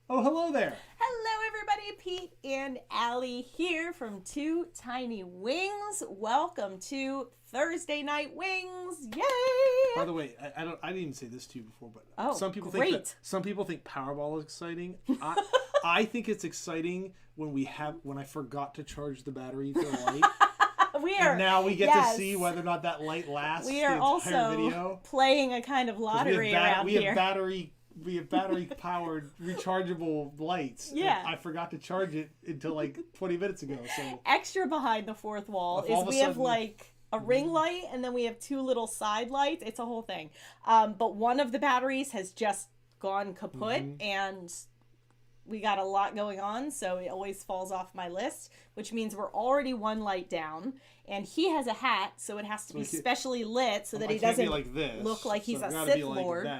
Oh, hello there. Hello, everybody. Pete and Allie here from Two Tiny Wings. Welcome to Thursday Night Wings. Yay! By the way, I didn't even say this to you before, but Oh, some people great. think Powerball is exciting. I think it's exciting when I forgot to charge the battery for the light. And now we get to see whether or not that light lasts We the are entire also video. playing a kind of lottery around here. We have battery powered rechargeable lights. Yeah. I forgot to charge it until like 20 minutes ago. So Extra behind the fourth wall is we have like a ring light and then we have two little side lights. It's a whole thing. But one of the batteries has just gone kaput and we got a lot going on, so it always falls off my list, which means we're already one light down. And he has a hat, so it has to be specially lit so that he doesn't look like he's a Sith Lord.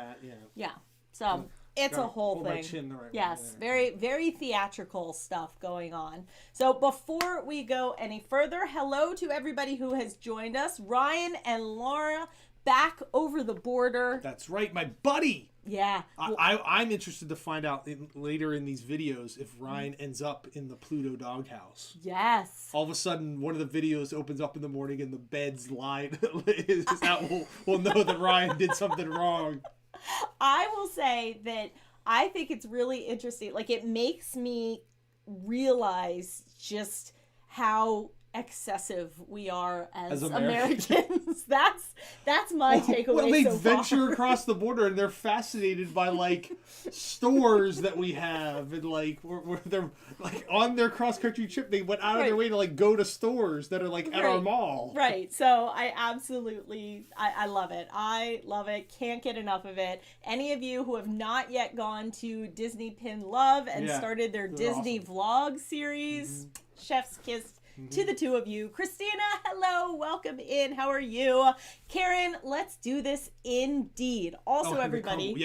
Yeah. So it's a whole thing. Yes, very, very theatrical stuff going on. So before we go any further, hello to everybody who has joined us. Ryan and Laura back over the border. That's right, my buddy. Yeah. I'm interested to find out later in these videos if Ryan ends up in the Pluto doghouse. Yes. All of a sudden, one of the videos opens up in the morning and the bed's lying. Is that we'll know that Ryan did something wrong. I will say that I think it's really interesting. Like, it makes me realize just how excessive we are as Americans. That's my takeaway. Well, they so venture far. across the border and they're fascinated by like stores that we have, and like where they're like on their cross country trip, they went out of their way to like go to stores that are like at our mall. Right. So I absolutely I love it. I love it. Can't get enough of it. Any of you who have not yet gone to Disney Pin Love and started their Disney vlog series, chef's kiss to the two of you. Christina, hello, welcome in. How are you? Karen, let's do this indeed. Also, everybody.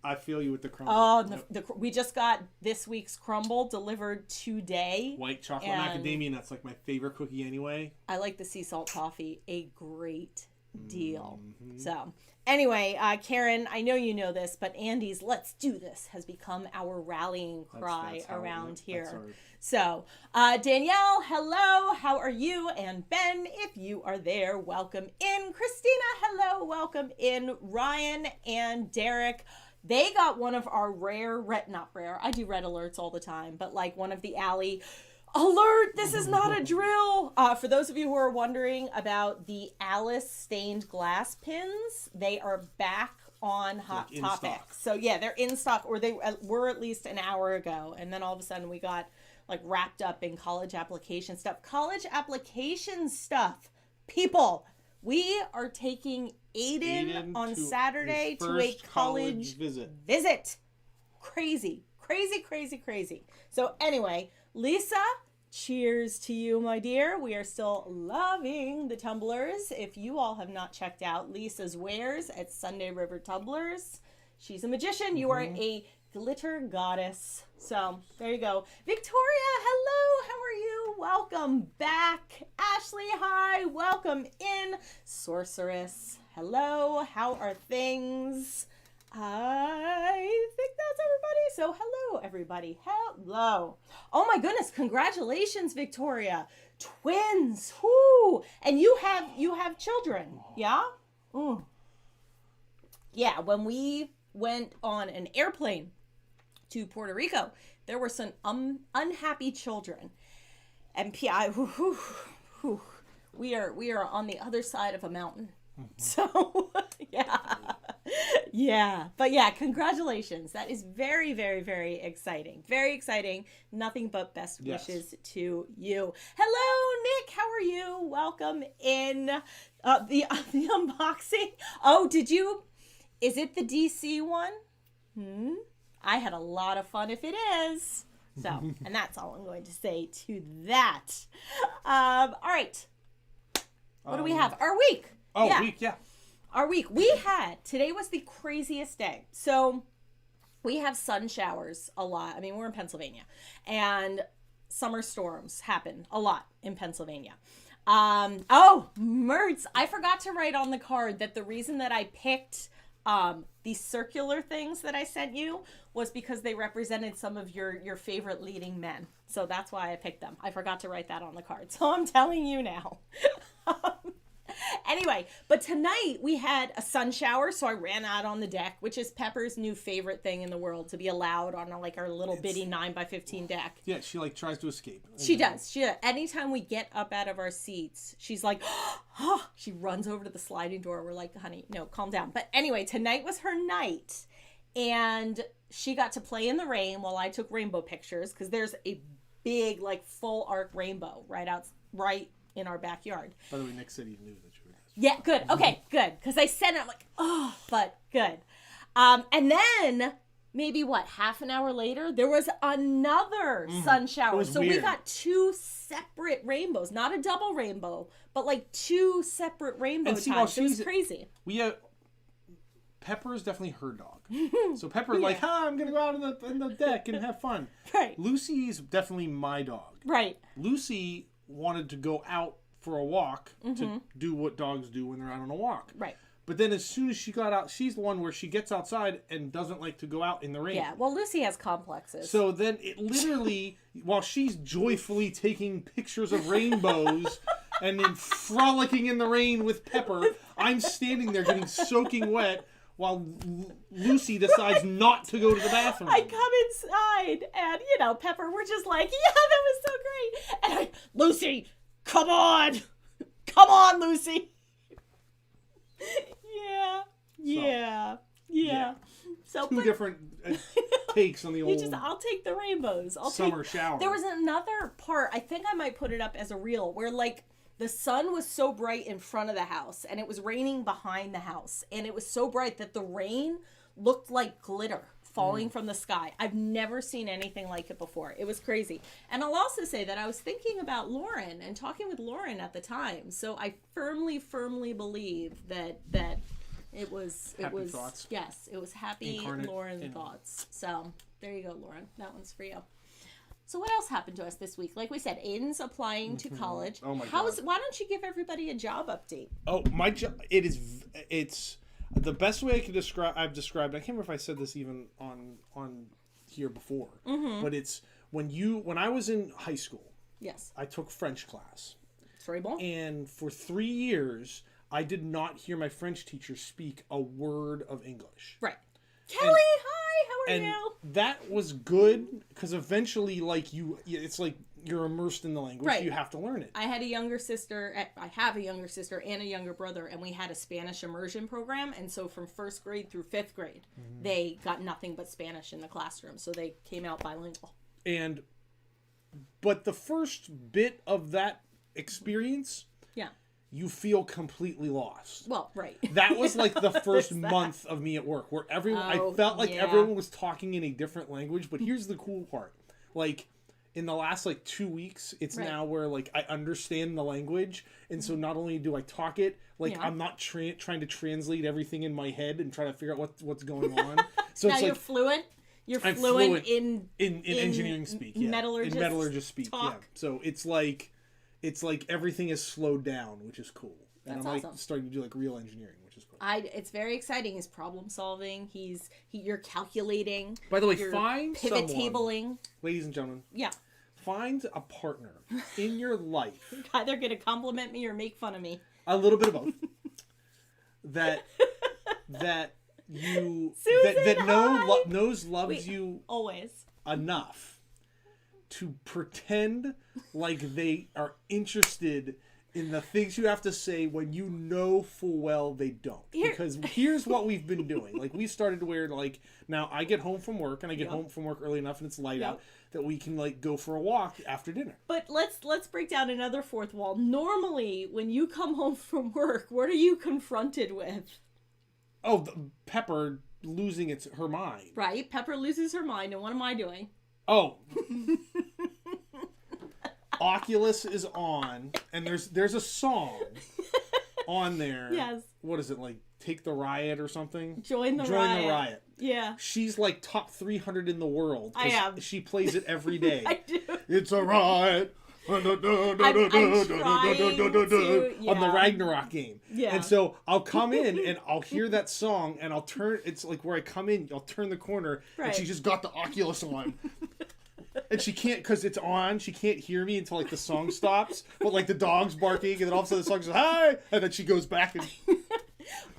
I feel you with the crumble. Oh, we just got this week's crumble delivered today. White chocolate macadamia nuts, like my favorite cookie anyway. I like the sea salt toffee. A great deal. So anyway, Karen, I know you know this, but Andy's "Let's Do This" has become our rallying cry around here. So Danielle, hello, how are you? And Ben, if you are there, welcome in. Christina, hello, welcome in. Ryan and Derek, they got one of our not rare, I do red alerts all the time, but like one of the Alley alert, this is not a drill. For those of you who are wondering about the Alice stained glass pins, they are back on Hot Topic. So yeah, they're in stock, or they were at least an hour ago. And then all of a sudden we got like wrapped up in college application stuff. College application stuff. People, we are taking Aiden on Saturday to a college visit. Crazy. So anyway, Lisa, cheers to you, my dear. We are still loving the tumblers. If you all have not checked out Lisa's wares at Sunday River Tumblers, she's a magician. You are a glitter goddess. So there you go. Victoria, hello. How are you? Welcome back. Ashley, hi. Welcome in. Sorceress, hello. How are things? I think that's everybody. So hello, everybody. Hello. Oh my goodness. Congratulations, Victoria. Twins. Whoo. And you have children. Yeah? Yeah, when we went on an airplane to Puerto Rico, there were some unhappy children. And we are on the other side of a mountain. So, yeah. But yeah, congratulations. That is very, very, very exciting. Very exciting. Nothing but best wishes to you. Hello, Nick. How are you? Welcome in. The unboxing. Oh, is it the DC one? I had a lot of fun if it is. So, and that's all I'm going to say to that. All right. What do we have? Our week. Our week. Today was the craziest day. So we have sun showers a lot. I mean, we're in Pennsylvania. And summer storms happen a lot in Pennsylvania. Mertz, I forgot to write on the card that the reason that I picked these circular things that I sent you was because they represented some of your favorite leading men. So that's why I picked them. I forgot to write that on the card. So I'm telling you now. Anyway, but tonight we had a sun shower, so I ran out on the deck, which is Pepper's new favorite thing in the world, to be allowed on like our little bitty 9x15 deck. Yeah, she like tries to escape. She does. Anytime we get up out of our seats, she's like, oh, she runs over to the sliding door. We're like, honey, no, calm down. But anyway, tonight was her night, and she got to play in the rain while I took rainbow pictures, because there's a big like full arc rainbow right in our backyard. By the way, Nick said he knew that you were. Yeah, good. Okay, good. Because I sent it, I'm like, oh, but good. And then maybe half an hour later, there was another sun shower. So weird. We got two separate rainbows, not a double rainbow, but like two separate rainbow times. It was crazy. Pepper is definitely her dog. So Pepper's like, I'm going to go out in the deck and have fun. Right. Lucy's definitely my dog. Right. Lucy wanted to go out for a walk to do what dogs do when they're out on a walk. Right. But then as soon as she got out, she's the one where she gets outside and doesn't like to go out in the rain. Yeah, well, Lucy has complexes. So then it literally, while she's joyfully taking pictures of rainbows and then frolicking in the rain with Pepper, I'm standing there getting soaking wet while Lucy decides not to go to the bathroom. I come inside and, Pepper, we're just like, yeah, that was so great. And Lucy, come on. Come on, Lucy. Yeah. So two different takes on the old I'll take the rainbows. Summer shower. There was another part, I think I might put it up as a reel, where like the sun was so bright in front of the house and it was raining behind the house. And it was so bright that the rain looked like glitter falling from the sky. I've never seen anything like it before. It was crazy. And I'll also say that I was thinking about Lauren and talking with Lauren at the time. So I firmly believe that it was thoughts. Yes, it was happy Incarnate Lauren thoughts. So there you go, Lauren. That one's for you. So what else happened to us this week? Like we said, Aiden's applying to college. Oh my God. Why don't you give everybody a job update? Oh, my job. It's the best way I can describe. I've described. I can't remember if I said this even on here before. But it's when I was in high school. Yes. I took French class. Très bon. And for 3 years, I did not hear my French teacher speak a word of English. Right. Kelly, hi, how are and you? That was good because eventually, it's like you're immersed in the language. Right. You have to learn it. I have a younger sister and a younger brother, and we had a Spanish immersion program. And so from 1st grade through 5th grade, they got nothing but Spanish in the classroom. So they came out bilingual. But the first bit of that experience, you feel completely lost. Well, right. That was like the first month of me at work where I felt like everyone was talking in a different language. But here's the cool part. Like in the last 2 weeks, it's now where I understand the language. And so not only do I talk it, I'm not trying to translate everything in my head and try to figure out what's going on. So now it's you're fluent. I'm fluent in engineering speak. Yeah. Metallurgist speak. talk. Yeah. So it's like everything is slowed down, which is cool. And That's I'm awesome. Starting to do real engineering, which is cool. It's very exciting. He's problem solving. You're calculating. By the way, you're find pivot someone, tabling. ladies and gentlemen. Yeah. Find a partner in your life. You're either gonna compliment me or make fun of me. A little bit of both. that Susan, loves you always enough to pretend like they are interested in the things you have to say when you know full well they don't. Because here's what we've been doing. We started where now I get home from work and I get home from work early enough and it's light out that we can go for a walk after dinner. But let's break down another fourth wall. Normally, when you come home from work, what are you confronted with? Oh, Pepper losing her mind. Right, Pepper loses her mind, and what am I doing? Oh. Oculus is on, and there's a song on there. Yes. What is it, Take the Riot or something? Join the Riot. Yeah. She's top 300 in the world. I am. She plays it every day. I do. It's a riot. on the Ragnarok game. Yeah. And so I'll come in and I'll hear that song and I'll turn. It's like where I come in, I'll turn the corner and she's just got the Oculus on. And she can't, because it's on, she can't hear me until like the song stops. But like the dog's barking and then all of a sudden the song goes, hi! And then she goes back and...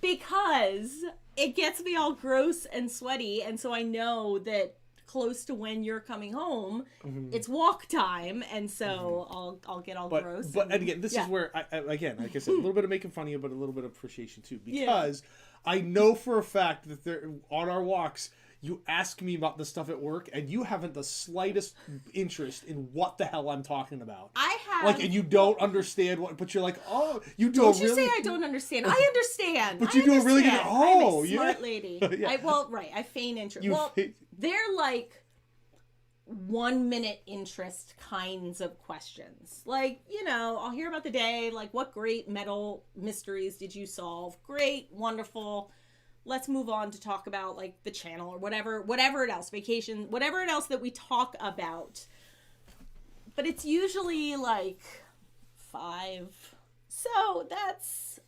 Because it gets me all gross and sweaty, and so I know that close to when you're coming home, it's walk time, and so I'll get all gross. But again, this is where, again, like I said, a little bit of making fun of you, but a little bit of appreciation too. Because I know for a fact that on our walks, you ask me about the stuff at work, and you haven't the slightest interest in what the hell I'm talking about. I have... Like, and you don't understand what... But you're like, oh, you do Don't you say I don't understand. I understand. But you do a really good... Oh, I'm a smart lady. I feign interest. They're like 1 minute interest kinds of questions. Like, I'll hear about the day. Like, what great metal mysteries did you solve? Great, wonderful... Let's move on to talk about like the channel or whatever it else, vacation, whatever it else that we talk about. But it's usually like 5. So that's,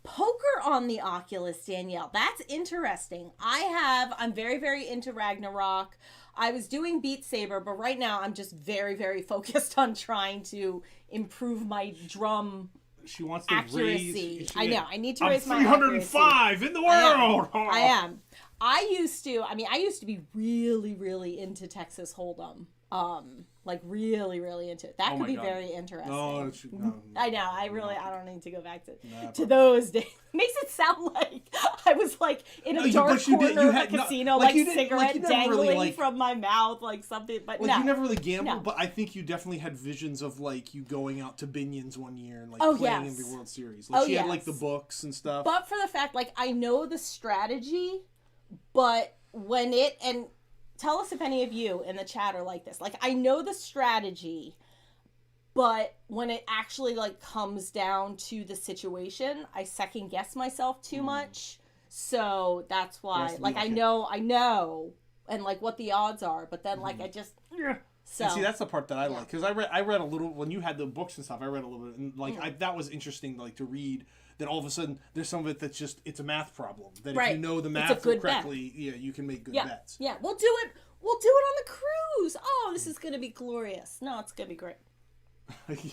Poker on the Oculus, Danielle. That's interesting. I'm very, very into Ragnarok. I was doing Beat Saber, but right now I'm just very, very focused on trying to improve my drum She wants to accuracy. I know. I need to raise my 305 in the world. I am. I used to be really, really into Texas Hold'em. Like really, really into it. That could be very interesting. No. I know. I don't need to go back to those days. Makes it sound like I was like in a dark corner of a casino, like cigarette dangling from my mouth, like something. But you never really gambled. But I think you definitely had visions of like you going out to Binion's one year and like playing in the World Series. Like she had like the books and stuff. But for the fact, like I know the strategy, but when it and. Tell us if any of you in the chat are like this. Like, I know the strategy, but when it actually, like, comes down to the situation, I second guess myself too much. So that's why, like, I know, and, like, what the odds are, but then, like, I just... So, and see, that's the part that I like, because I read a little, when you had the books and stuff, I read a little bit, and, like, that was interesting, like, to read... That all of a sudden there's some of it that's just it's a math problem. That if you know the math correctly, you can make good bets. Yeah, we'll do it. We'll do it on the cruise. Oh, this is gonna be glorious. No, it's gonna be great.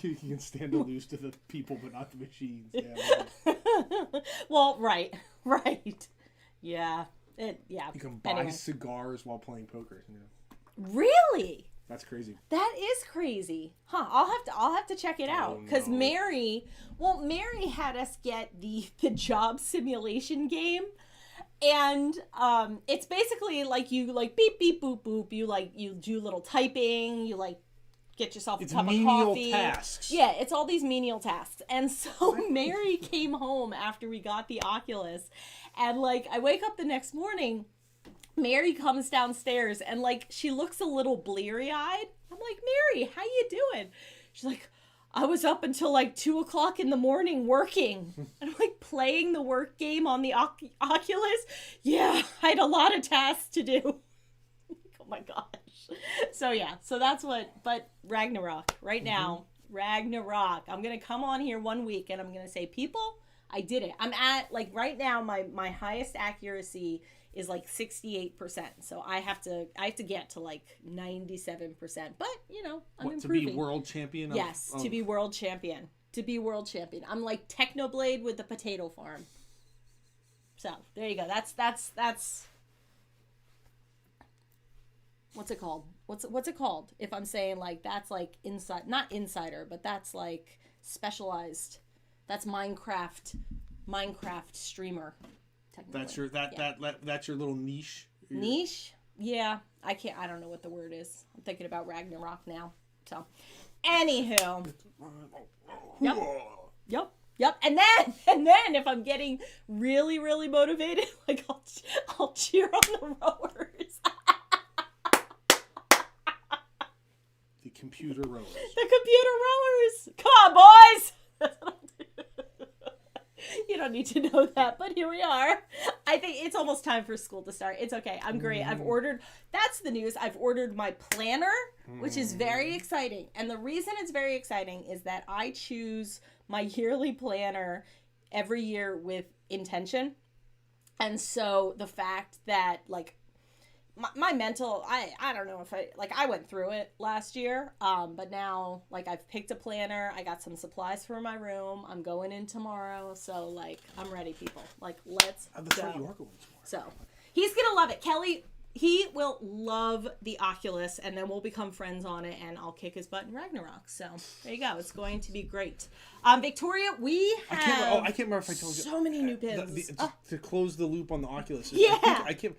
You can stand to lose to the people, but not the machines. Yeah. Well, right. Yeah. You can buy cigars while playing poker. Really? That's crazy. That is crazy. Huh. I'll have to check it out. Because Mary had us get the job simulation game. And it's basically like you like beep beep boop boop. You do little typing, you like get yourself a cup of coffee. Tasks. Yeah, it's all these menial tasks. And so Mary came home after we got the Oculus, and like I wake up the next morning, Mary comes downstairs and like she looks a little bleary-eyed. I'm like, Mary, how you doing? She's like, I was up until like 2:00 in the morning working. And I'm like, playing the work game on the Oculus? Yeah, I had a lot of tasks to do. Oh my gosh. So that's but Ragnarok, right now, Ragnarok. I'm going to come on here one week and I'm going to say, people, I did it. I'm at, like, right now, my highest accuracy is like 68%. So I have to get to like 97%. But, I'm improving. To be world champion? To be world champion. I'm like Technoblade with the potato farm. So there you go. That's what's it called? What's it called? If I'm saying like that's like not insider, but that's like specialized. That's Minecraft streamer. That's your that's your little niche. Niche? Yeah. I don't know what the word is. I'm thinking about Ragnarok now. So anywho. Yep. And then if I'm getting really, really motivated, like I'll cheer on the rowers. The computer rowers. Come on, boys. That's what I'll do. You don't need to know that, but here we are. I think it's almost time for school to start. It's okay. I'm great. That's the news. I've ordered my planner, which is very exciting. And the reason it's very exciting is that I choose my yearly planner every year with intention. And so the fact that, like, my mental, I don't know if I went through it last year, but now, like, I've picked a planner, I got some supplies for my room, I'm going in tomorrow, so, like, I'm ready, people. Like, let's go. That's right, you are going tomorrow. So, he's gonna love it. Kelly, he will love the Oculus, and then we'll become friends on it, and I'll kick his butt in Ragnarok. So, there you go. It's going to be great. Victoria, we have I can't remember if I told you. So many new pins. To close the loop on the Oculus. Yeah. I can't...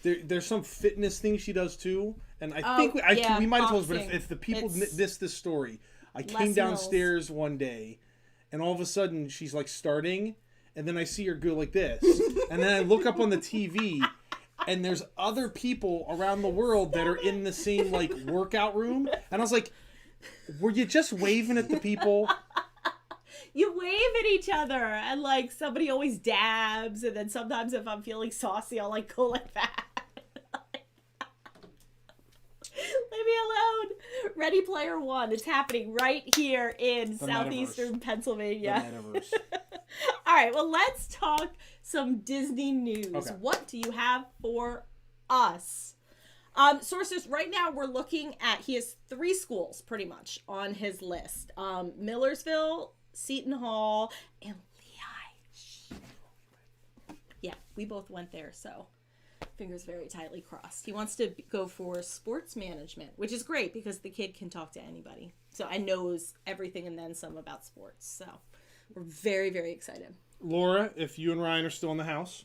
There's some fitness thing she does too, and I think we might have told us, but if the people missed this story, I came downstairs one day, and all of a sudden she's like starting, and then I see her go like this, and then I look up on the TV, and there's other people around the world that are in the same like workout room, and I was like, were you just waving at the people? You wave at each other, and like somebody always dabs, and then sometimes if I'm feeling saucy, I'll like go like that. Leave me alone. Ready Player One. It's happening right here in southeastern Pennsylvania. All right, well, let's talk some Disney news. Okay. What do you have for us? Sources, right now we're looking at, he has 3 schools pretty much on his list. Millersville, Seton Hall, and Lehigh. Yeah, we both went there, so fingers very tightly crossed. He wants to go for sports management, which is great because the kid can talk to anybody. So I knows everything and then some about sports. So we're very, very excited. Laura, if you and Ryan are still in the house,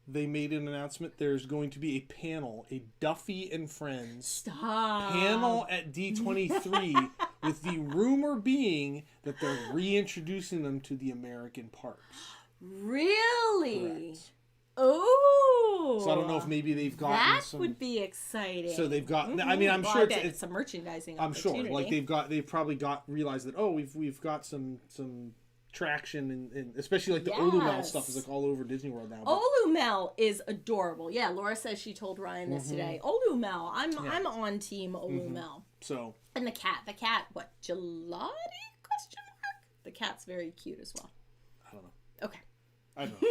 they made an announcement. There's going to be a panel, a Duffy and Friends panel at D23 with the rumor being that they're reintroducing them to the American parks. Really? Correct. Oh. So I don't know if maybe they've gotten that would be exciting. So they've got. I mean, I'm sure it's some merchandising. I'm sure, like they've probably realized that we've got some traction and especially like the Olumel stuff is like all over Disney World now. Olumel is adorable. Yeah, Laura says she told Ryan this today. Olumel, I'm on team Olumel. So and the cat, what Gelati ? The cat's very cute as well. I don't know. Okay. I don't know.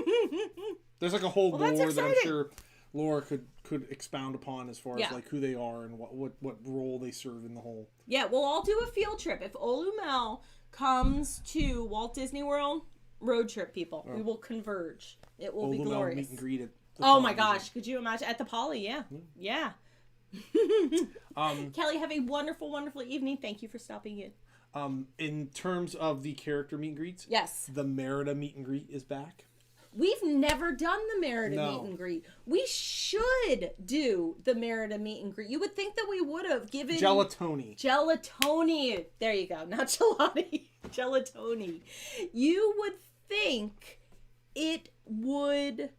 There's like a whole lore that I'm sure Laura could expound upon as far as like who they are and what role they serve in the whole. Yeah, we'll all do a field trip. If Olumel comes to Walt Disney World, road trip, people. We will converge. It will be glorious. Meet and greet at the my gosh, could you imagine? At the Poly, yeah. Kelly, have a wonderful, wonderful evening. Thank you for stopping in. In terms of the character meet and greets, yes, the Merida meet and greet is back. We've never done the Merida meet and greet. We should do the Merida meet and greet. You would think that we would have given... Gelatoni. There you go. Not gelati. Gelatoni. You would think it would...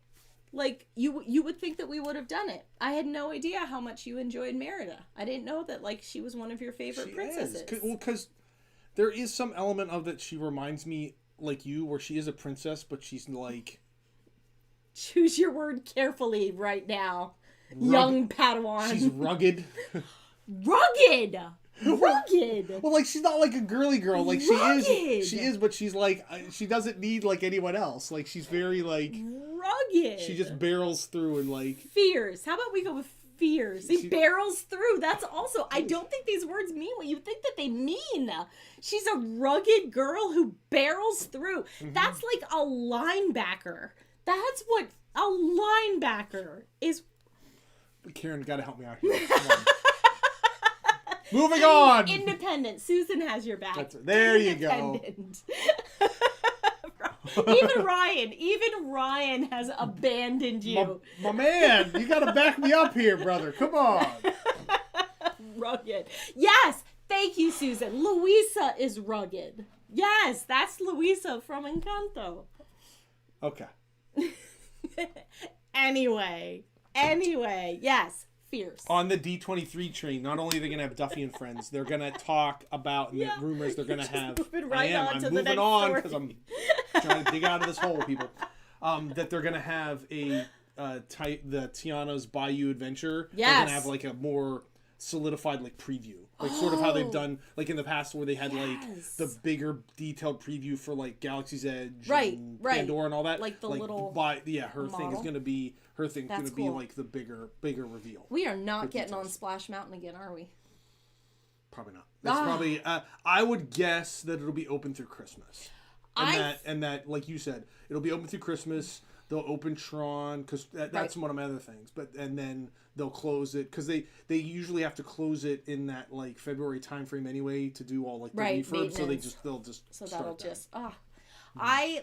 Like, you would think that we would have done it. I had no idea how much you enjoyed Merida. I didn't know that, like, she was one of your favorite princesses. Because there is some element of that she reminds me, like you, where she is a princess, but she's like... Choose your word carefully right now, young Padawan. She's rugged. Rugged! Well, like, she's not like a girly girl. Like, she is, but she's like, she doesn't need, like, anyone else. Like, she's very, like... Rugged! She just barrels through and, like... Fierce. How about we go with fierce? She barrels through. That's also... I don't think these words mean what you think that they mean. She's a rugged girl who barrels through. Mm-hmm. That's like a linebacker. That's what a linebacker is. Karen, gotta help me out here. Moving on. Independent. Susan has your back. There you go. Even Ryan has abandoned you. My man, you gotta back me up here, brother. Come on. Rugged. Yes. Thank you, Susan. Luisa is rugged. Yes, that's Luisa from Encanto. Okay. Anyway, yes, fierce. On the D23 train, not only are they going to have Duffy and Friends, they're going to talk about rumors they're going to have. I'm moving on because I'm trying to dig out of this hole, people. That they're gonna have the Tiana's Bayou Adventure. Yes. They're gonna have like a more solidified like preview, like sort of how they've done like in the past where they had like the bigger detailed preview for like Galaxy's Edge, and Pandora and all that. Like the little her model. thing is gonna be That's be like the bigger reveal. We are not getting on Splash Mountain again, are we? Probably not. That's probably. I would guess that it'll be open through Christmas, and that like you said, it'll be open through Christmas. They'll open Tron because that's one of my other things, and then they'll close it because they usually have to close it in that like February timeframe anyway to do all like the refurb. So they'll just that'll just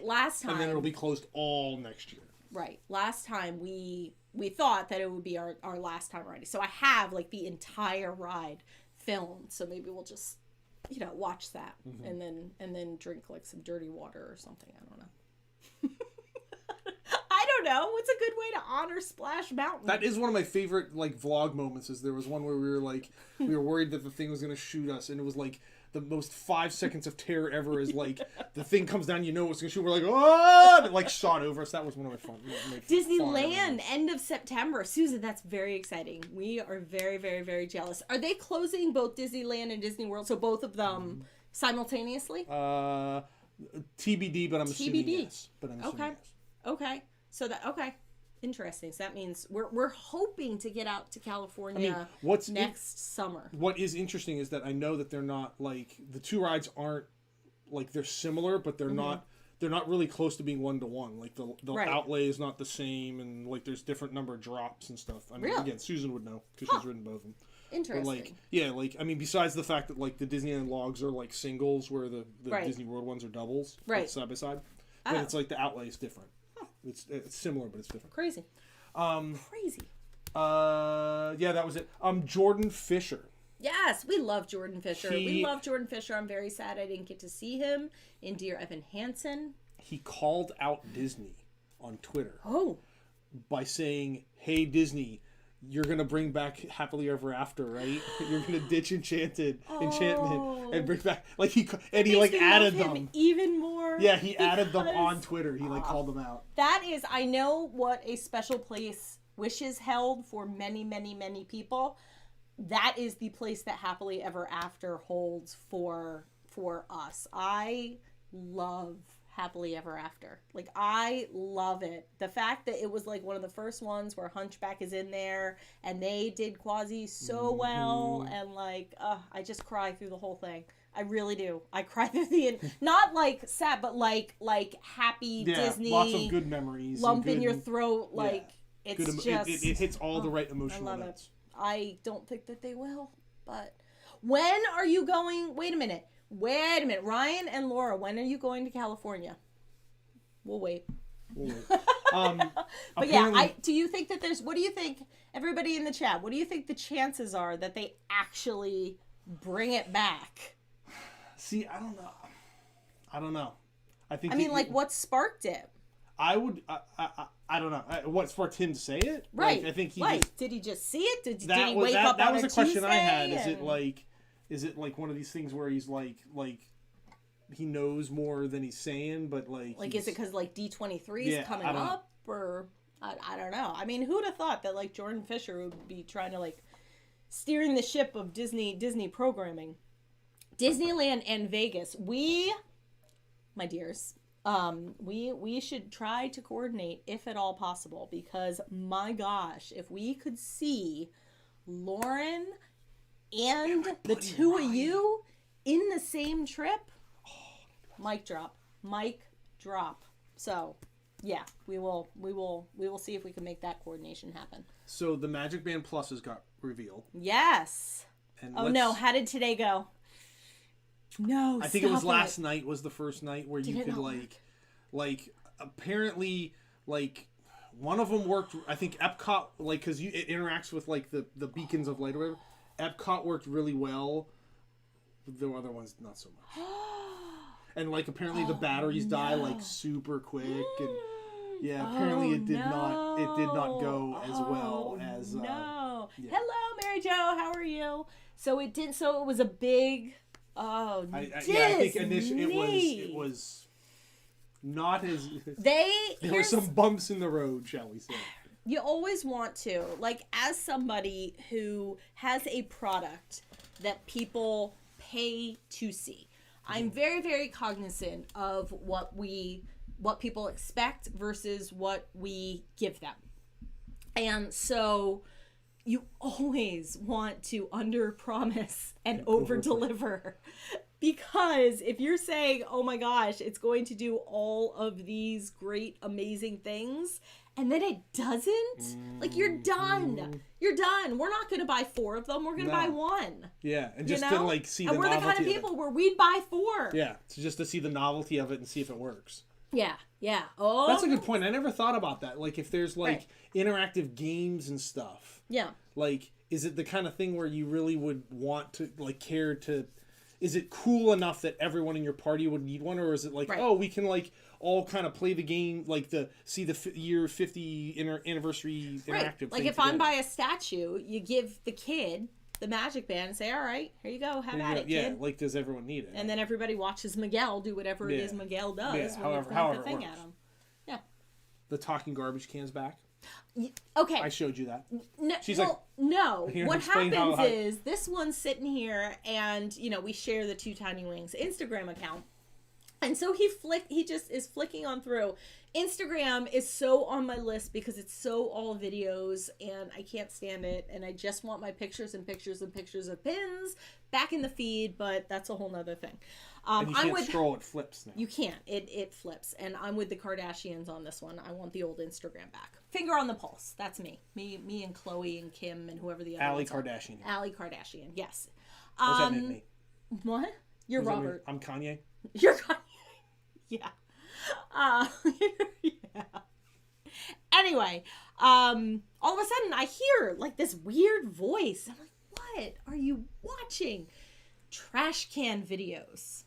last time, and then it'll be closed all next year. Right. Last time we thought that it would be our last time already. So I have like the entire ride filmed. So maybe we'll just watch that and then drink like some dirty water or something. I don't know. I don't know. What's a good way to honor Splash Mountain? That is one of my favorite like vlog moments. Is there was one where we were worried that the thing was going to shoot us, and it was like the most 5 seconds of terror ever. Is like the thing comes down, it's going to shoot. We're like, oh! And it like shot over us. That was one of my fun. Disneyland, end of September. Susan, that's very exciting. We are very, very, very jealous. Are they closing both Disneyland and Disney World? So both of them simultaneously? TBD, but I'm assuming yes. Okay. So interesting. So that means we're hoping to get out to California next summer. What is interesting is that I know that they're not like the two rides aren't like they're similar, but they're not really close to being 1-to-1. Like the outlay is not the same, and like there's different number of drops and stuff. I mean, again, Susan would know because she's ridden both of them. Interesting. But besides the fact that like the Disneyland logs are like singles, where the Disney World ones are doubles, like, side by side, but it's like the outlay is different. It's similar, but it's different. Crazy. Crazy. That was it. Jordan Fisher. Yes, we love Jordan Fisher. I'm very sad I didn't get to see him in Dear Evan Hansen. He called out Disney on Twitter. Oh. By saying, "Hey Disney, you're gonna bring back Happily Ever After, right? You're gonna ditch Enchantment and bring back he added them even more." Yeah, he added them on Twitter. He called them out. That is, I know what a special place Wishes held for many, many, many people. That is the place that Happily Ever After holds for us. I love Happily Ever After. Like, I love it. The fact that it was like one of the first ones where Hunchback is in there and they did Quasi so well, and like I just cry through the whole thing. I really do. I cry through the not like sad, but like happy Disney. Lots of good memories. Lump in your throat, it's just it hits all the right emotional notes. I don't think that they will, but when are you going? Wait a minute, Ryan and Laura, when are you going to California? We'll wait. But do you think that what do you think, everybody in the chat, what do you think the chances are that they actually bring it back? See, I don't know. What sparked it? I don't know. What sparked him to say it? Right. I think he did he just see it? Did he wake up that on was a a question Tuesday I had. Is it like one of these things where he's like he knows more than he's saying, but is it because D23 is coming up, or I don't know. I mean, who'd have thought that Jordan Fisher would be trying to steering the ship of Disney programming, Disneyland and Vegas. My dears. We should try to coordinate if at all possible, because my gosh, if we could see Lauren and the two of you in the same trip, mic drop. So yeah, we will see if we can make that coordination happen. So the Magic Band Pluses got revealed. Yes. And no, how did today go? No, I think it was last night was the first night where you could apparently one of them worked. I think Epcot because it interacts with the beacons of light or whatever. Epcot worked really well. The other ones not so much. And apparently the batteries die super quick, and apparently it did not go as well as no. Hello, Mary Jo, how are you? So it was a big. I think initially it was not as... There were some bumps in the road, shall we say. You always want to, like, as somebody who has a product that people pay to see, I'm very, very cognizant of what people expect versus what we give them. And so you always want to under-promise and over-deliver. Because if you're saying, oh my gosh, it's going to do all of these great, amazing things, and then it doesn't, like, you're done. You're done. We're not going to buy 4 of them. We're going to buy 1. Yeah, and just to, like, see the novelty. And we're the kind of people where we'd buy 4. Yeah, just to see the novelty of it and see if it works. Yeah, yeah. Oh, that's a good point. I never thought about that. Like, if there's, like, interactive games and stuff. Yeah. Like, is it the kind of thing where you really would want to, like, care to... Is it cool enough that everyone in your party would need one, or is it like, oh, we can like all kind of play the game, like see the year 50 anniversary interactive? Like if I'm by a statue, you give the kid the magic band and say, all right, here you go, have at it, kid. Yeah, like does everyone need it? And then everybody watches Miguel do whatever it is Miguel does. Yeah, however the thing at him. Yeah. The talking garbage can's back. Okay. I showed you that. No, she's like, no. What happens is this one's sitting here, and we share the Two Tiny Wings Instagram account, and so he just is flicking on through. Instagram is so on my list because it's so all videos, and I can't stand it, and I just want my pictures and pictures and pictures of pins back in the feed, but that's a whole nother thing. And you can't scroll, it flips now. You can't. It flips. And I'm with the Kardashians on this one. I want the old Instagram back. Finger on the pulse. That's me. Me and Chloe and Kim and whoever the other Allie Kardashian. Allie Kardashian, yes. What does that make me? What? You're Robert. I'm Kanye? You're Kanye. Yeah. Yeah. Anyway, all of a sudden I hear like this weird voice. I'm like, what are you watching? Trash can videos.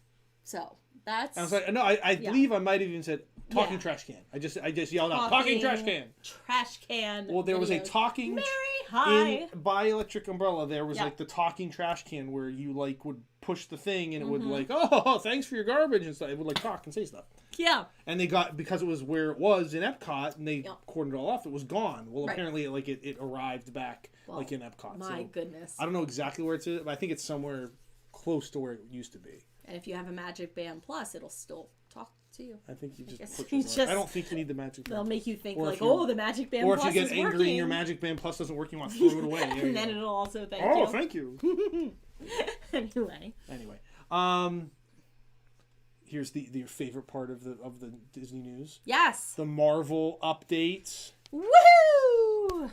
So that's... I was like, no, I believe I might have even said talking trash can. I just yelled out, talking trash can. Trash can. Well, there was a talking... Mary, hi. By Electric Umbrella, there was like the talking trash can where you like would push the thing and it would like, oh, thanks for your garbage and stuff. It would like talk and say stuff. Yeah. And they got, because it was where it was in Epcot and they cordoned it all off, it was gone. Well, apparently like it arrived back like in Epcot. My goodness. I don't know exactly where it's at, but I think it's somewhere close to where it used to be. And if you have a Magic Band Plus, it'll still talk to you. I think you just I don't think you need the Magic Band. They'll make you think like, oh, the Magic Band Plus is working. Or if you get angry and your Magic Band Plus doesn't work, you want to throw it away. And then it'll also thank you. Oh, thank you. Anyway. Here's the favorite part of the Disney news. Yes. The Marvel updates. Woohoo!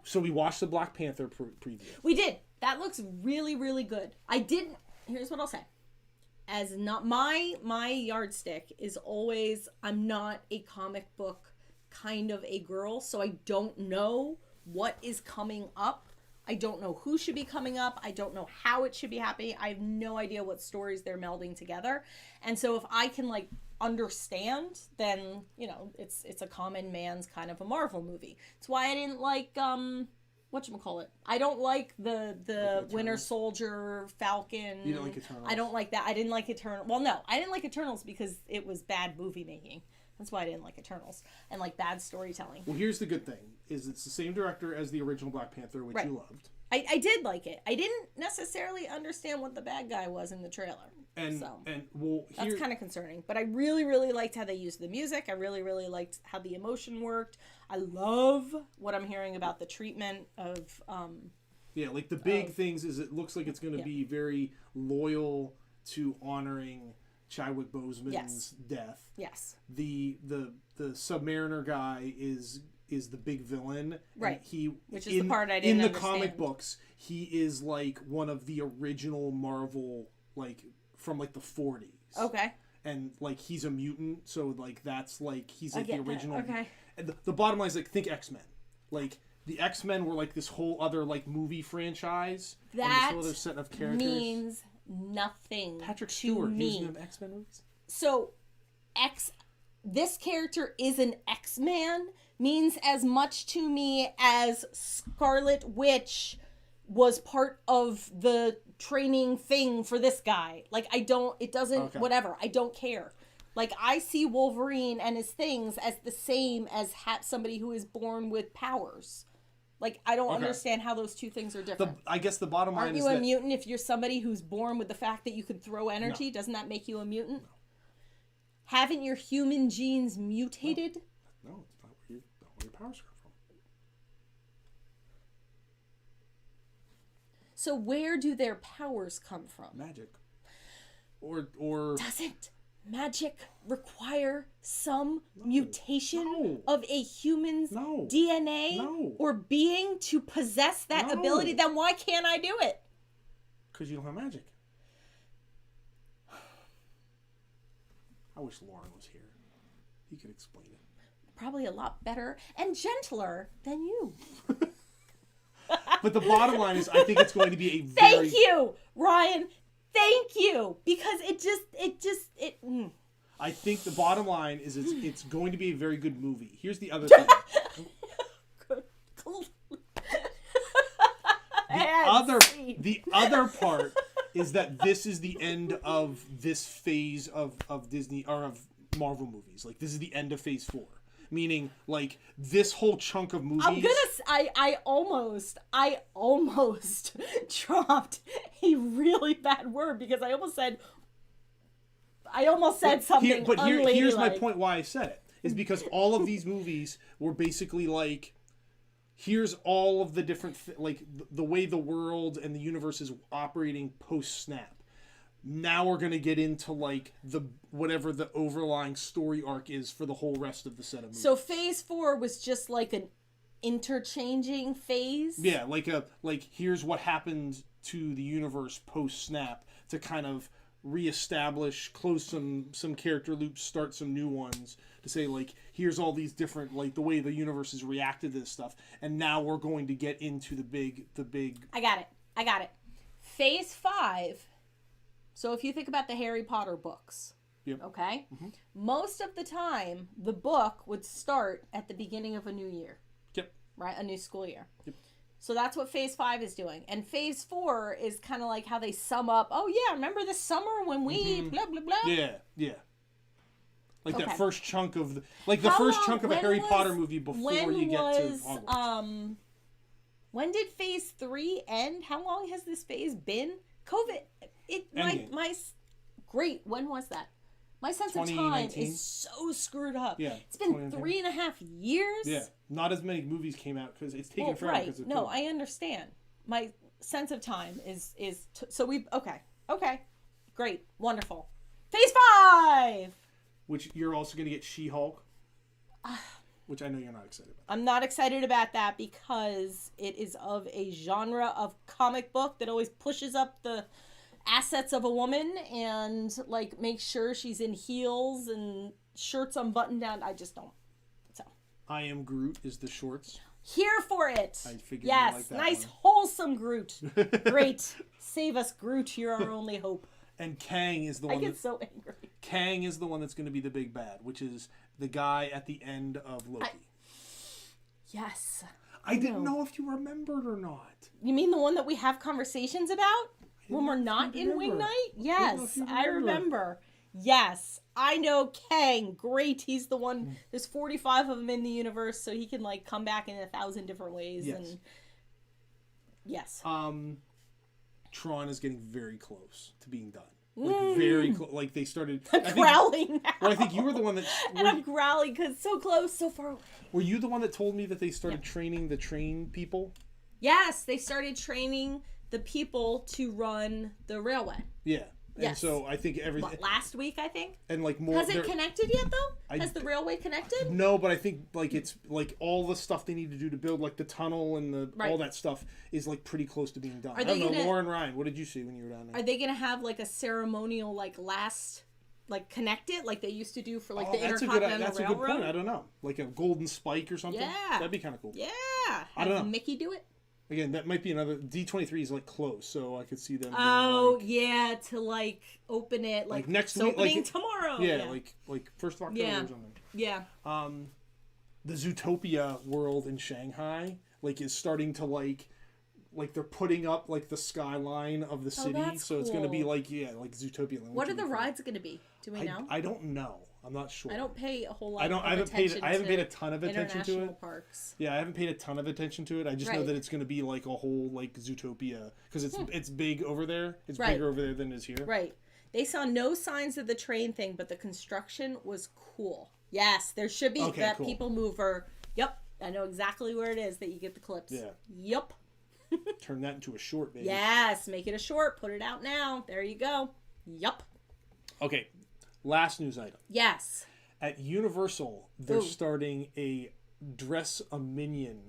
So we watched the Black Panther preview. We did. That looks really, really good. Here's what I'll say. As not my yardstick is always, I'm not a comic book kind of a girl, so I don't know what is coming up. I don't know who should be coming up. I don't know how it should be happening. I have no idea what stories they're melding together. And so if I can like understand, then it's a common man's kind of a Marvel movie. It's why I didn't like whatchamacallit. I don't like the Winter Soldier, Falcon. You don't like Eternals? I don't like that. I didn't like Eternals. Well, no, I didn't like Eternals because it was bad movie making. That's why I didn't like Eternals. And like bad storytelling. Well, here's the good thing, is it's the same director as the original Black Panther, which you loved. I did like it. I didn't necessarily understand what the bad guy was in the trailer. That's kind of concerning. But I really, really liked how they used the music. I really, really liked how the emotion worked. I love what I'm hearing about the treatment of... like the big things is it looks like it's going to be very loyal to honoring Chadwick Boseman's death. Yes. The Submariner guy is the big villain. Right. Which is the part I didn't understand. In the comic books, he is like one of the original Marvel, like from like the 40s. Okay. And like he's a mutant, so like that's like he's like the original. That. Okay. And the bottom line is like think X-Men. Like the X-Men were like this whole other like movie franchise. That and this whole other set of characters. Means nothing. Patrick Stewart. He's in X-Men movies. So this character is an X-Man means as much to me as Scarlet Witch was part of the training thing for this guy. Like, it doesn't, whatever. I don't care. Like, I see Wolverine and his things as the same as somebody who is born with powers. Like, I don't understand how those two things are different. I guess the bottom line is Aren't you a mutant if you're somebody who's born with the fact that you can throw energy? No. Doesn't that make you a mutant? No. Haven't your human genes mutated? No, it's not where your powers come from. So where do their powers come from? Magic. Or Doesn't magic require some mutation of a human's DNA or being to possess that ability? Then why can't I do it? Because you don't have magic. I wish Lauren was here. He could explain it. Probably a lot better and gentler than you. But the bottom line is, I think it's going to be a very... Thank you, Ryan. Thank you. Because it. I think the bottom line is it's going to be a very good movie. Here's the other thing. The other part is that this is the end of this phase of Disney or of Marvel movies. Like, this is the end of Phase 4. Meaning, like, this whole chunk of movies... I almost dropped a really bad word because I almost said something unladylike. Here's my point why I said it. Is because all of these movies were basically like, here's all of the different... like, the way the world and the universe is operating post-snap. Now we're going to get into, like, whatever the overlying story arc is for the whole rest of the set of movies. So Phase 4 was just like an interchanging phase? Yeah, like here's what happened to the universe post-snap to kind of reestablish, close some character loops, start some new ones, to say, like, here's all these different, like, the way the universe has reacted to this stuff, and now we're going to get into the big... I got it. Phase 5... So if you think about the Harry Potter books, okay? Mm-hmm. Most of the time, the book would start at the beginning of a new year. Yep. Right? A new school year. Yep. So that's what Phase 5 is doing. And Phase 4 is kind of like how they sum up, oh yeah, remember this summer when we blah, blah, blah? Yeah. Like that first chunk of... first chunk of a Harry Potter movie before you get to Hogwarts. When did Phase 3 end? How long has this phase been? COVID... Great. When was that? My sense of time is so screwed up. Yeah, it's been 3.5 years. Yeah, not as many movies came out because it's taken forever. Right. No, I understand. My sense of time is so we okay, great, wonderful. Phase 5. Which you're also going to get She-Hulk. Which I know you're not excited about. I'm not excited about that because it is of a genre of comic book that always pushes up the assets of a woman and, like, make sure she's in heels and shirts unbuttoned down. I just don't. So I Am Groot is the shorts. Here for it. I figured yes, you like that nice one. Wholesome Groot. Great. Save us, Groot. You're our only hope. And Kang is the one. I get so angry. Kang is the one that's going to be the big bad, which is the guy at the end of Loki. Yes. I didn't know if you remembered or not. You mean the one that we have conversations about? When we're not in Wing Night? Yes, I remember. Yes, I know Kang. Great, he's the one. There's 45 of them in the universe, so he can, like, come back in 1,000 different ways. Yes. And yes. Tron is getting very close to being done. Like, very close. Like, they started... I'm growling now. Well, I think you were the one that... And I'm growling because it's so close, so far away. Were you the one that told me that they started training the train people? Yes, they started training the people to run the railway. Yeah. And so I think everything... Last week, I think? And, like, more... Has it connected yet, though? Has the railway connected? No, but I think, like, it's, like, all the stuff they need to do to build, like, the tunnel and all that stuff is, like, pretty close to being done. I don't know, Lauren Ryan, what did you see when you were down there? Are they going to have, like, a ceremonial, like, last... like, connect it, like they used to do for, like, the Intercontinental Railroad? That's a good point. I don't know. Like a golden spike or something? Yeah. That'd be kind of cool. Yeah. I don't know. Mickey do it? Again, that might be another... D23 is, like, close, so I could see them doing, yeah, to, like, open it, like next week, opening tomorrow. Yeah, like 1st of October or something. Yeah. The Zootopia world in Shanghai, like, is starting to, like like they're putting up like the skyline of the city, so cool. It's going to be like like Zootopia. What are the rides going to be? Do we know? I don't know. I'm not sure. I don't pay a whole lot. I haven't paid a ton of attention to it. Parks. Yeah, I haven't paid a ton of attention to it. I just know that it's going to be like a whole like Zootopia because it's big over there. It's bigger over there than it is here. Right. They saw no signs of the train thing, but the construction was cool. Yes, there should be that people mover. Yep, I know exactly where it is that you get the clips. Yeah. Yep. Turn that into a short, baby. Yes, make it a short. Put it out now. There you go. Yup. Okay, last news item. Yes. At Universal, they're starting a dress a minion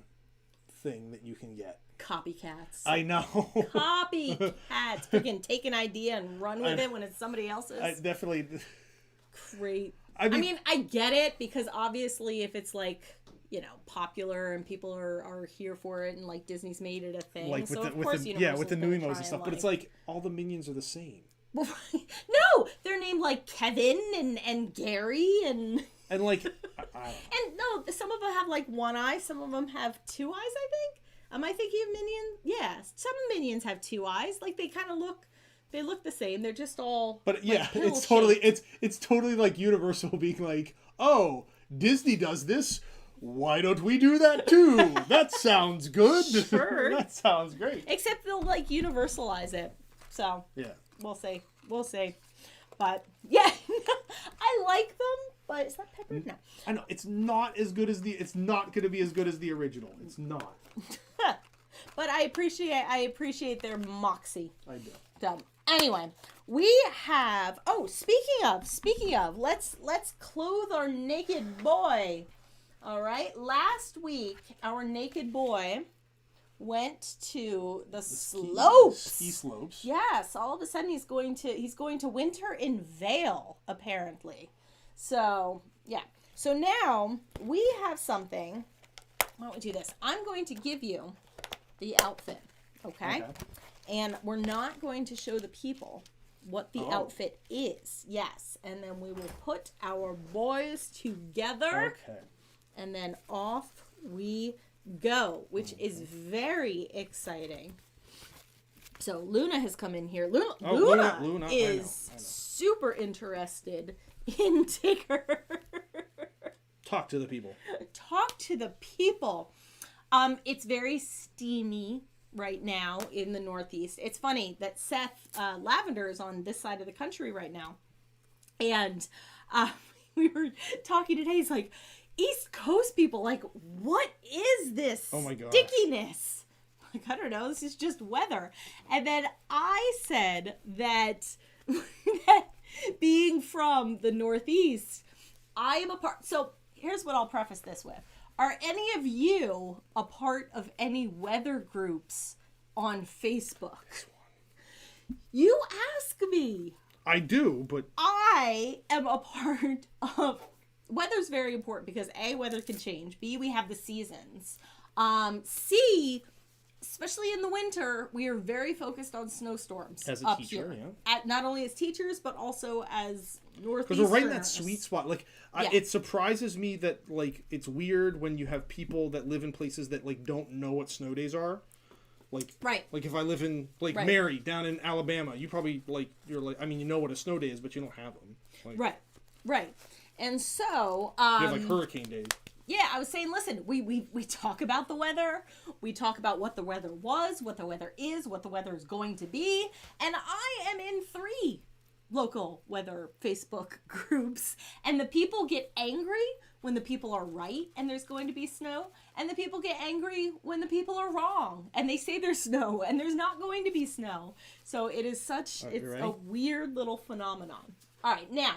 thing that you can get. Copycats. I know. Copycats. Freaking take an idea and run with it when it's somebody else's. I definitely. Great. I mean, I get it because obviously if it's like, popular and people are here for it and like Disney's made it a thing. Like so with the Nuimos and stuff. But it's like all the minions are the same. No, they're named like Kevin and Gary and like and no, some of them have like one eye, some of them have two eyes, I think. Am I thinking of Minions? Yeah, some minions have two eyes. Like they kind of look the same. They're just all. But yeah, it's totally like Universal being like, oh, Disney does this. Why don't we do that too? That sounds good. Sure. That sounds great. Except they'll like universalize it. So yeah, we'll see. But yeah, I like them. But is that pepper? No. I know it's not as good as it's not going to be as good as the original. It's not. But I appreciate their moxie. I do. So anyway, we have. Oh, speaking of, let's clothe our naked boy. All right. Last week, our naked boy went to the slopes. Ski slopes. Yes. All of a sudden, he's going to winter in Vail, apparently. So yeah. So now we have something. Why don't we do this? I'm going to give you the outfit, okay? And we're not going to show the people what the outfit is. Yes. And then we will put our boys together. Okay. And then off we go, which is very exciting. So Luna has come in here. Luna is super interested in Tigger. Talk to the people. Talk to the people. It's very steamy right now in the Northeast. It's funny that Seth Lavender is on this side of the country right now. And we were talking today. He's like, East Coast people, like, what is this stickiness? Like, I don't know. This is just weather. And then I said that, that being from the Northeast, I am a part. So here's what I'll preface this with. Are any of you a part of any weather groups on Facebook? You ask me. I do, but I am a part of. Weather's very important because A, weather can change. B, we have the seasons. C, especially in the winter, we are very focused on snowstorms. As a teacher, yeah. Not only as teachers, but also as Northeasterners. Because we're right in that sweet spot. Like, it surprises me that, like, it's weird when you have people that live in places that, like, don't know what snow days are. Like, like if I live in, like, Mary, down in Alabama, you probably, like, you're like, I mean, you know what a snow day is, but you don't have them. Like, right. And so... you have, like, hurricane days. Yeah, I was saying, listen, we talk about the weather. We talk about what the weather was, what the weather is, what the weather is going to be. And I am in 3 local weather Facebook groups. And the people get angry when the people are right and there's going to be snow. And the people get angry when the people are wrong. And they say there's snow and there's not going to be snow. So it is such, a weird little phenomenon. All right, now...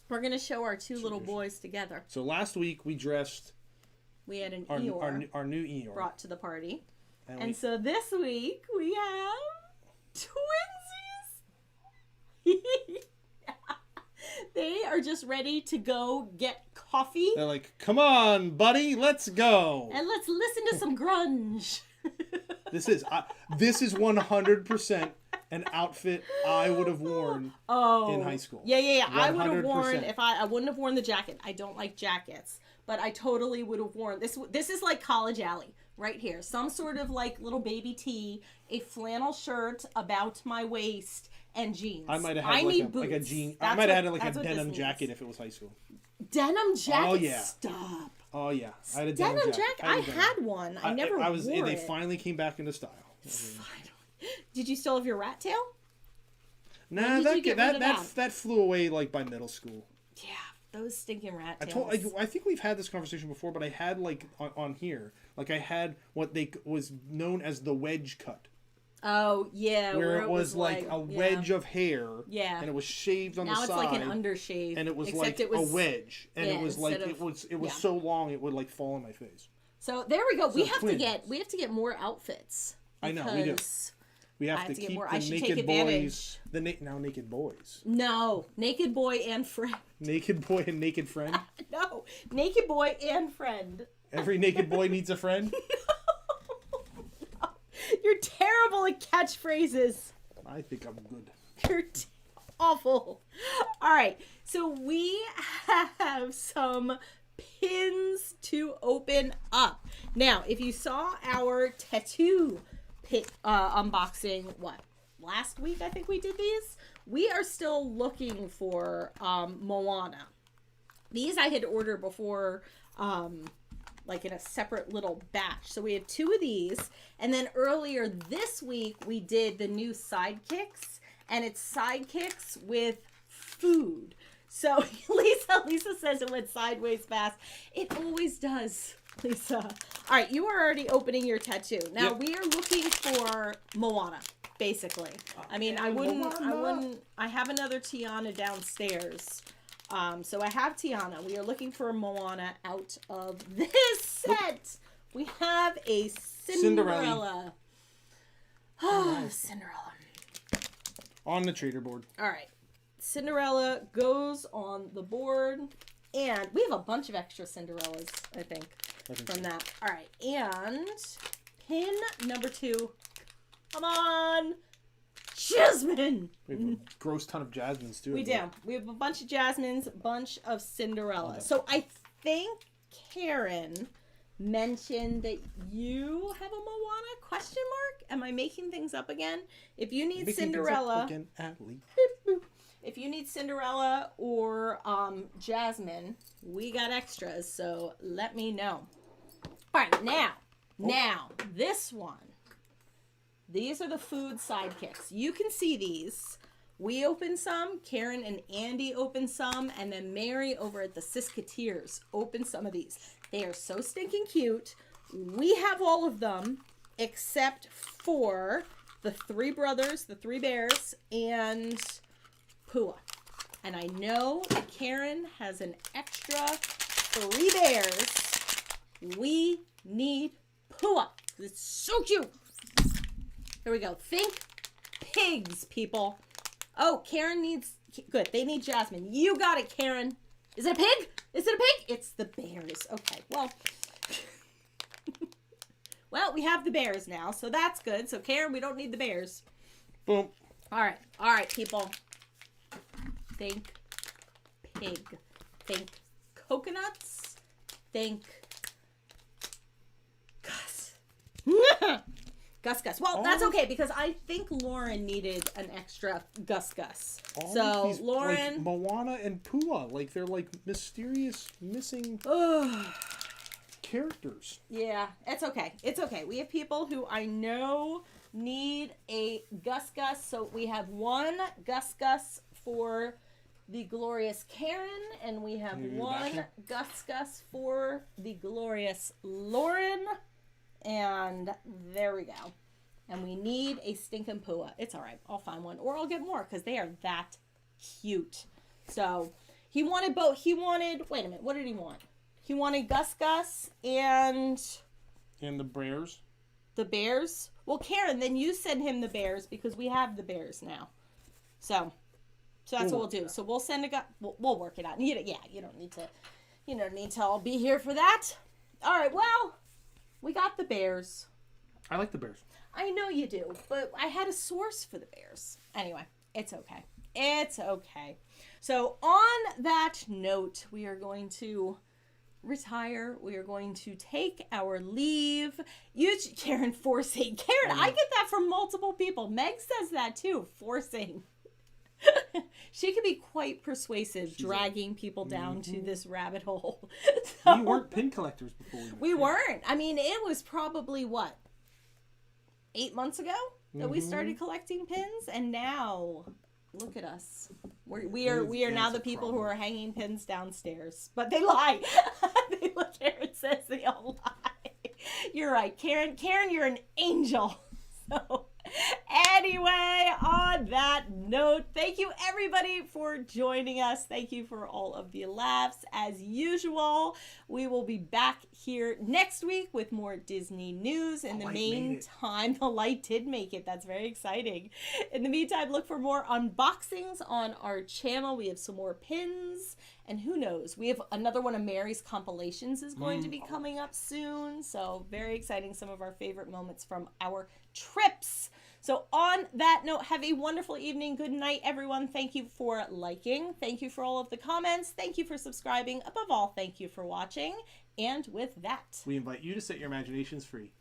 we're going to show our 2 little boys together. So last week we dressed... we had an Eeyore. Our new Eeyore. Brought to the party. And so this week we have twinsies. They are just ready to go get coffee. They're like, come on, buddy, let's go. And let's listen to some grunge. This is 100% an outfit I would have worn in high school. Yeah. 100%. I would have worn, I wouldn't have worn the jacket. I don't like jackets. but I totally would have worn this. This is like College Alley right here. Some sort of like little baby tee, a flannel shirt about my waist, and jeans. I might have had like a jean. I might have had like a denim jacket if it was high school. Denim jacket? Oh yeah. Stop. Oh yeah. I had a denim jacket. I had one. I never wore it. They finally came back into style. Finally. Did you still have your rat tail? Nah, that flew away like by middle school. Yeah, those stinking rat tails. I think we've had this conversation before, but I had like on here, like I had what was known as the wedge cut. Oh yeah, where it was like a wedge of hair. Yeah, and it was shaved on the side. Now it's like an undershave, and it was like a wedge, and it was like it was so long it would like fall in my face. So there we go. We have to get more outfits. I know we do. We have to keep more. The naked boys. Now naked boys. No, naked boy and friend. Naked boy and naked friend. No, naked boy and friend. Every naked boy needs a friend. No. You're terrible at catchphrases. I think I'm good. You're awful. All right, so we have some pins to open up. Now, if you saw our tattoo unboxing, last week I think we did these. We are still looking for Moana. These I had ordered before, like in a separate little batch. So we have 2 of these, and then earlier this week we did the new sidekicks, and it's sidekicks with food. So Lisa says it went sideways fast. It always does, Lisa. All right, you are already opening your tattoo. Now we are looking for Moana, basically. I mean, I have another Tiana downstairs. So I have Tiana. We are looking for Moana out of this set. We have a Cinderella. Oh, Cinderella. On the trader board. All right. Cinderella goes on the board. And we have a bunch of extra Cinderellas, I think from that. All right. And pin number 2. Come on. Jasmine. We have a gross ton of Jasmines, too. We do. We have a bunch of Jasmines, a bunch of Cinderella. So I think Karen mentioned that you have a Moana question mark. Am I making things up again? If you need Cinderella, if you need Cinderella or Jasmine, we got extras. So let me know. All right, now this one. These are the food sidekicks. You can see these. We opened some. Karen and Andy opened some. And then Mary over at the Siskateers opened some of these. They are so stinking cute. We have all of them except for the 3 brothers, the 3 bears, and Pua. And I know that Karen has an extra 3 bears. We need Pua. It's so cute. Here we go. Think pigs, people. Oh, Karen needs... Good. They need Jasmine. You got it, Karen. Is it a pig? Is it a pig? It's the bears. Okay, well... well, we have the bears now, so that's good. So, Karen, we don't need the bears. Boom. All right, people. Think pig. Think coconuts. Think... Gus. Well, that's okay because I think Lauren needed an extra Gus. So these, Lauren, like Moana and Pua, like they're like mysterious missing characters. Yeah, it's okay. It's okay. We have people who I know need a Gus. So we have 1 Gus for the glorious Karen, and we have 1 Gus for the glorious Lauren. And there we go. And we need a stinking Pua. It's all right. I'll find one. Or I'll get more because they are that cute. So he wanted both. Wait a minute. What did he want? He wanted Gus and... And the bears. The bears? Well, Karen, then you send him the bears because we have the bears now. So that's what we'll do. So we'll send we'll work it out. You don't need to all be here for that. All right. Well... We got the bears. I like the bears. I know you do, but I had a source for the bears. Anyway, it's okay. It's okay. So on that note, we are going to retire. We are going to take our leave. Karen, forcing. Karen, I get that from multiple people. Meg says that too, forcing. She can be quite persuasive, dragging people down to this rabbit hole. So, we weren't pin collectors before. We weren't. I mean, it was probably, 8 months ago that we started collecting pins, and now look at us. We are now the people who are hanging pins downstairs. But they lie. Karen says they all lie. You're right, Karen. Karen, you're an angel. So anyway, on that note, thank you everybody for joining us. Thank you for all of the laughs. As usual, we will be back here next week with more Disney news. In the meantime, the light did make it. That's very exciting. In the meantime, look for more unboxings on our channel. We have some more pins. And who knows, we have another one of Mary's compilations is going to be coming up soon. So very exciting. Some of our favorite moments from our trips. So on that note, have a wonderful evening. Good night, everyone. Thank you for liking. Thank you for all of the comments. Thank you for subscribing. Above all, thank you for watching. And with that, we invite you to set your imaginations free.